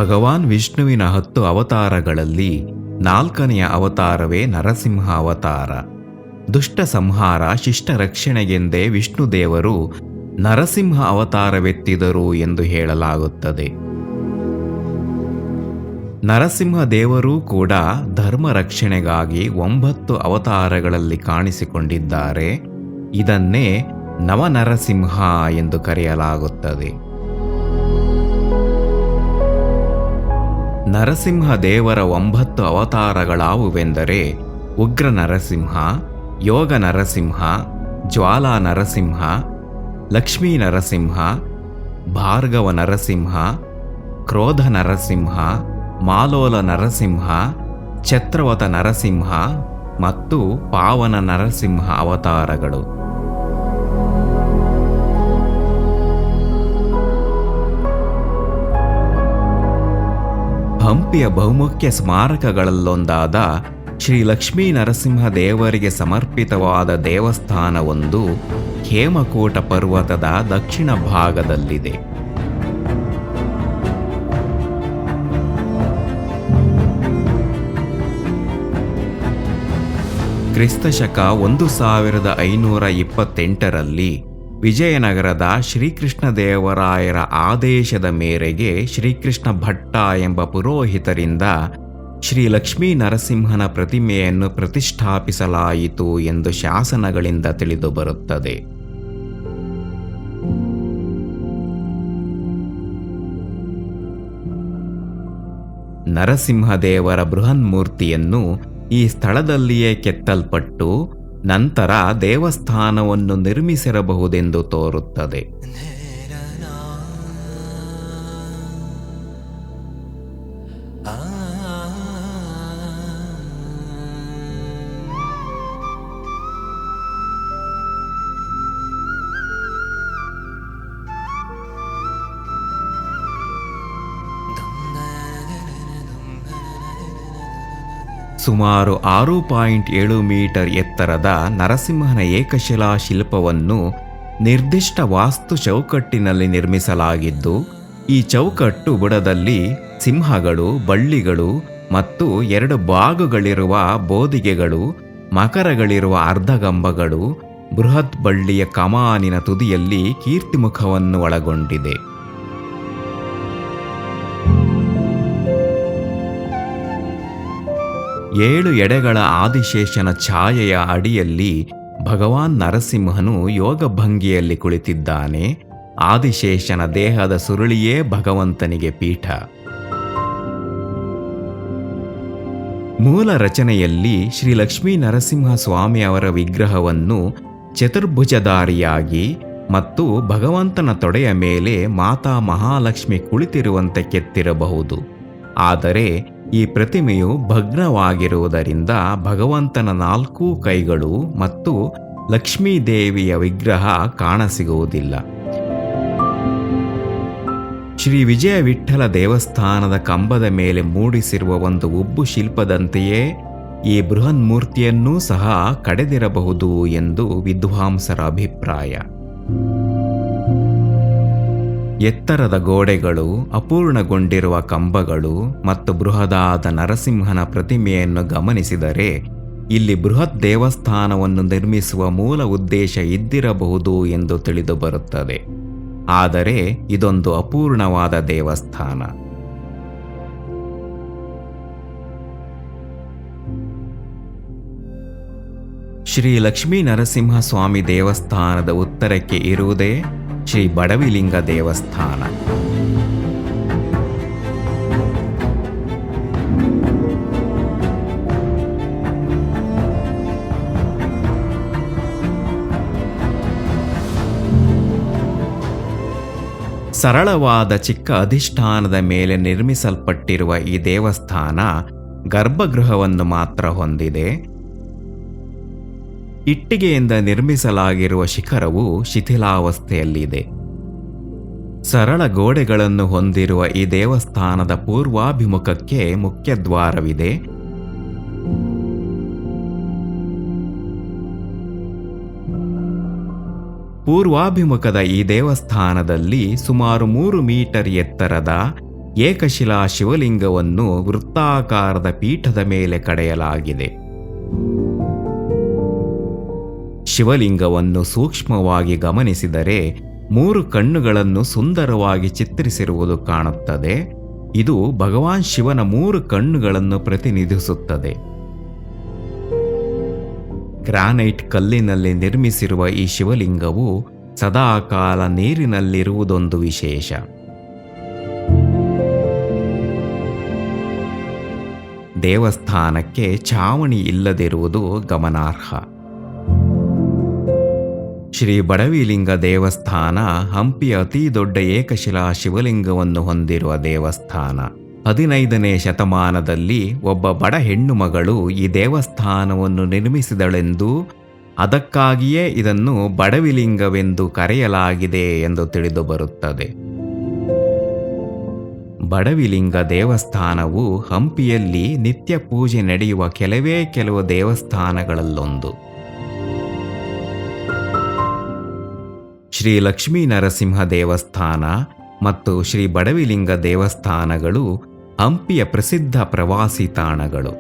ಭಗವಾನ್ ವಿಷ್ಣುವಿನ 10 ಅವತಾರಗಳಲ್ಲಿ 4ನೆಯ ಅವತಾರವೇ ನರಸಿಂಹ ಅವತಾರ. ದುಷ್ಟ ಸಂಹಾರ ಶಿಷ್ಟ ರಕ್ಷಣೆಗೆಂದೇ ವಿಷ್ಣುದೇವರು ನರಸಿಂಹ ಅವತಾರವೆತ್ತಿದರು ಎಂದು ಹೇಳಲಾಗುತ್ತದೆ. ನರಸಿಂಹ ದೇವರೂ ಕೂಡ ಧರ್ಮ ರಕ್ಷಣೆಗಾಗಿ 9 ಅವತಾರಗಳಲ್ಲಿ ಕಾಣಿಸಿಕೊಂಡಿದ್ದಾರೆ. ಇದನ್ನೇ ನವನರಸಿಂಹ ಎಂದು ಕರೆಯಲಾಗುತ್ತದೆ. ನರಸಿಂಹ ದೇವರ 9 ಅವತಾರಗಳಾವುವೆಂದರೆ ಉಗ್ರ ನರಸಿಂಹ, ಯೋಗ ನರಸಿಂಹ, ಜ್ವಾಲಾ ನರಸಿಂಹ, ಲಕ್ಷ್ಮೀ ನರಸಿಂಹ, ಭಾರ್ಗವ ನರಸಿಂಹ, ಕ್ರೋಧ ನರಸಿಂಹ, ಮಾಲೋಲ ನರಸಿಂಹ, ಛತ್ರವತ ನರಸಿಂಹ ಮತ್ತು ಪಾವನ ನರಸಿಂಹ ಅವತಾರಗಳು. ಹಂಪಿಯ ಬಹುಮುಖ್ಯ ಸ್ಮಾರಕಗಳಲ್ಲೊಂದಾದ ಶ್ರೀ ಲಕ್ಷ್ಮೀ ನರಸಿಂಹ ದೇವರಿಗೆ ಸಮರ್ಪಿತವಾದ ದೇವಸ್ಥಾನವೊಂದು ಹೇಮಕೂಟ ಪರ್ವತದ ದಕ್ಷಿಣ ಭಾಗದಲ್ಲಿದೆ. ಕ್ರಿಸ್ತಶಕ 1528ರಲ್ಲಿ ವಿಜಯನಗರದ ಶ್ರೀಕೃಷ್ಣ ದೇವರಾಯರ ಆದೇಶದ ಮೇರೆಗೆ ಶ್ರೀಕೃಷ್ಣ ಭಟ್ಟ ಎಂಬ ಪುರೋಹಿತರಿಂದ ಶ್ರೀ ಲಕ್ಷ್ಮೀ ನರಸಿಂಹನ ಪ್ರತಿಮೆಯನ್ನು ಪ್ರತಿಷ್ಠಾಪಿಸಲಾಯಿತು ಎಂದು ಶಾಸನಗಳಿಂದ ತಿಳಿದುಬರುತ್ತದೆ. ನರಸಿಂಹದೇವರ ಬೃಹನ್ಮೂರ್ತಿಯನ್ನು ಈ ಸ್ಥಳದಲ್ಲಿಯೇ ಕೆತ್ತಲ್ಪಟ್ಟು ನಂತರ ದೇವಸ್ಥಾನವನ್ನು ನಿರ್ಮಿಸಿರಬಹುದೆಂದು ತೋರುತ್ತದೆ. ಸುಮಾರು 6.7 ಮೀಟರ್ ಎತ್ತರದ ನರಸಿಂಹನ ಏಕಶಿಲಾ ಶಿಲ್ಪವನ್ನು ನಿರ್ದಿಷ್ಟ ವಾಸ್ತು ಚೌಕಟ್ಟಿನಲ್ಲಿ ನಿರ್ಮಿಸಲಾಗಿದ್ದು, ಈ ಚೌಕಟ್ಟು ಬುಡದಲ್ಲಿ ಸಿಂಹಗಳು, ಬಳ್ಳಿಗಳು ಮತ್ತು 2 ಬಾಗುಗಳಿರುವ ಬೋದಿಗೆಗಳು, ಮಕರಗಳಿರುವ ಅರ್ಧಗಂಬಗಳು, ಬೃಹತ್ ಬಳ್ಳಿಯ ಕಮಾನಿನ ತುದಿಯಲ್ಲಿ ಕೀರ್ತಿಮುಖವನ್ನು ಒಳಗೊಂಡಿದೆ. ಏಳು ಎಡೆಗಳ ಆದಿಶೇಷನ ಛಾಯೆಯ ಅಡಿಯಲ್ಲಿ ಭಗವಾನ್ ನರಸಿಂಹನು ಯೋಗ ಭಂಗಿಯಲ್ಲಿ ಕುಳಿತಿದ್ದಾನೆ. ಆದಿಶೇಷನ ದೇಹದ ಸುರುಳಿಯೇ ಭಗವಂತನಿಗೆ ಪೀಠ. ಮೂಲ ರಚನೆಯಲ್ಲಿ ಶ್ರೀ ಲಕ್ಷ್ಮೀ ನರಸಿಂಹ ಸ್ವಾಮಿ ಅವರ ವಿಗ್ರಹವನ್ನು ಚತುರ್ಭುಜಧಾರಿಯಾಗಿ ಮತ್ತು ಭಗವಂತನ ತೊಡೆಯ ಮೇಲೆ ಮಾತಾ ಮಹಾಲಕ್ಷ್ಮಿ ಕುಳಿತಿರುವಂತೆ ಕೆತ್ತಿರಬಹುದು. ಆದರೆ ಈ ಪ್ರತಿಮೆಯು ಭಗ್ನವಾಗಿರುವುದರಿಂದ ಭಗವಂತನ 4 ಕೈಗಳು ಮತ್ತು ಲಕ್ಷ್ಮೀದೇವಿಯ ವಿಗ್ರಹ ಕಾಣಸಿಗುವುದಿಲ್ಲ. ಶ್ರೀ ವಿಜಯ ವಿಠ್ಠಲ ದೇವಸ್ಥಾನದ ಕಂಬದ ಮೇಲೆ ಮೂಡಿಸಿರುವ ಒಂದು ಉಬ್ಬು ಶಿಲ್ಪದಂತೆಯೇ ಈ ಬೃಹನ್ಮೂರ್ತಿಯನ್ನೂ ಸಹ ಕಡೆದಿರಬಹುದು ಎಂದು ವಿದ್ವಾಂಸರ ಅಭಿಪ್ರಾಯ. ಎತ್ತರದ ಗೋಡೆಗಳು, ಅಪೂರ್ಣಗೊಂಡಿರುವ ಕಂಬಗಳು ಮತ್ತು ಬೃಹದಾದ ನರಸಿಂಹನ ಪ್ರತಿಮೆಯನ್ನು ಗಮನಿಸಿದರೆ ಇಲ್ಲಿ ಬೃಹತ್ ದೇವಸ್ಥಾನವನ್ನು ನಿರ್ಮಿಸುವ ಮೂಲ ಉದ್ದೇಶ ಇದ್ದಿರಬಹುದು ಎಂದು ತಿಳಿದುಬರುತ್ತದೆ. ಆದರೆ ಇದೊಂದು ಅಪೂರ್ಣವಾದ ದೇವಸ್ಥಾನ. ಶ್ರೀ ಲಕ್ಷ್ಮೀ ನರಸಿಂಹ ಸ್ವಾಮಿ ದೇವಸ್ಥಾನದ ಉತ್ತರಕ್ಕೆ ಇರುವುದೇ ಶ್ರೀ ಬಡವಿಲಿಂಗ ದೇವಸ್ಥಾನ. ಸರಳವಾದ ಚಿಕ್ಕ ಅಧಿಷ್ಠಾನದ ಮೇಲೆ ನಿರ್ಮಿಸಲ್ಪಟ್ಟಿರುವ ಈ ದೇವಸ್ಥಾನ ಗರ್ಭಗೃಹವನ್ನು ಮಾತ್ರ ಹೊಂದಿದೆ. ಇಟ್ಟಿಗೆಯಿಂದ ನಿರ್ಮಿಸಲಾಗಿರುವ ಶಿಖರವು ಶಿಥಿಲಾವಸ್ಥೆಯಲ್ಲಿದೆ. ಸರಳ ಗೋಡೆಗಳನ್ನು ಹೊಂದಿರುವ ಈ ದೇವಸ್ಥಾನದ ಪೂರ್ವಾಭಿಮುಖಕ್ಕೆ ಮುಖ್ಯದ್ವಾರವಿದೆ. ಪೂರ್ವಾಭಿಮುಖದ ಈ ದೇವಸ್ಥಾನದಲ್ಲಿ ಸುಮಾರು 3 ಮೀಟರ್ ಎತ್ತರದ ಏಕಶಿಲಾ ಶಿವಲಿಂಗವನ್ನು ವೃತ್ತಾಕಾರದ ಪೀಠದ ಮೇಲೆ ಕಡೆಯಲಾಗಿದೆ. ಶಿವಲಿಂಗವನ್ನು ಸೂಕ್ಷ್ಮವಾಗಿ ಗಮನಿಸಿದರೆ 3 ಕಣ್ಣುಗಳನ್ನು ಸುಂದರವಾಗಿ ಚಿತ್ರಿಸಿರುವುದು ಕಾಣುತ್ತದೆ. ಇದು ಭಗವಾನ್ ಶಿವನ 3 ಕಣ್ಣುಗಳನ್ನು ಪ್ರತಿನಿಧಿಸುತ್ತದೆ. ಗ್ರಾನೈಟ್ ಕಲ್ಲಿನಲ್ಲಿ ನಿರ್ಮಿಸಿರುವ ಈ ಶಿವಲಿಂಗವು ಸದಾಕಾಲ ನೀರಿನಲ್ಲಿರುವುದೊಂದು ವಿಶೇಷ. ದೇವಸ್ಥಾನಕ್ಕೆ ಛಾವಣಿ ಇಲ್ಲದಿರುವುದು ಗಮನಾರ್ಹ. ಶ್ರೀ ಬಡವಿಲಿಂಗ ದೇವಸ್ಥಾನ ಹಂಪಿಯ ಅತಿ ದೊಡ್ಡ ಏಕಶಿಲಾ ಶಿವಲಿಂಗವನ್ನು ಹೊಂದಿರುವ ದೇವಸ್ಥಾನ. 15ನೇ ಶತಮಾನದಲ್ಲಿ ಒಬ್ಬ ಬಡ ಹೆಣ್ಣು ಮಗಳು ಈ ದೇವಸ್ಥಾನವನ್ನು ನಿರ್ಮಿಸಿದಳೆಂದು, ಅದಕ್ಕಾಗಿಯೇ ಇದನ್ನು ಬಡವಿಲಿಂಗವೆಂದು ಕರೆಯಲಾಗಿದೆ ಎಂದು ತಿಳಿದು ಬರುತ್ತದೆ. ಬಡವಿಲಿಂಗ ದೇವಸ್ಥಾನವು ಹಂಪಿಯಲ್ಲಿ ನಿತ್ಯ ಪೂಜೆ ನಡೆಯುವ ಕೆಲವು ದೇವಸ್ಥಾನಗಳಲ್ಲೊಂದು. ಶ್ರೀ ಲಕ್ಷ್ಮೀ ನರಸಿಂಹ ದೇವಸ್ಥಾನ ಮತ್ತು ಶ್ರೀ ಬಡವಿಲಿಂಗ ದೇವಸ್ಥಾನಗಳು ಹಂಪಿಯ ಪ್ರಸಿದ್ಧ ಪ್ರವಾಸಿ ತಾಣಗಳು.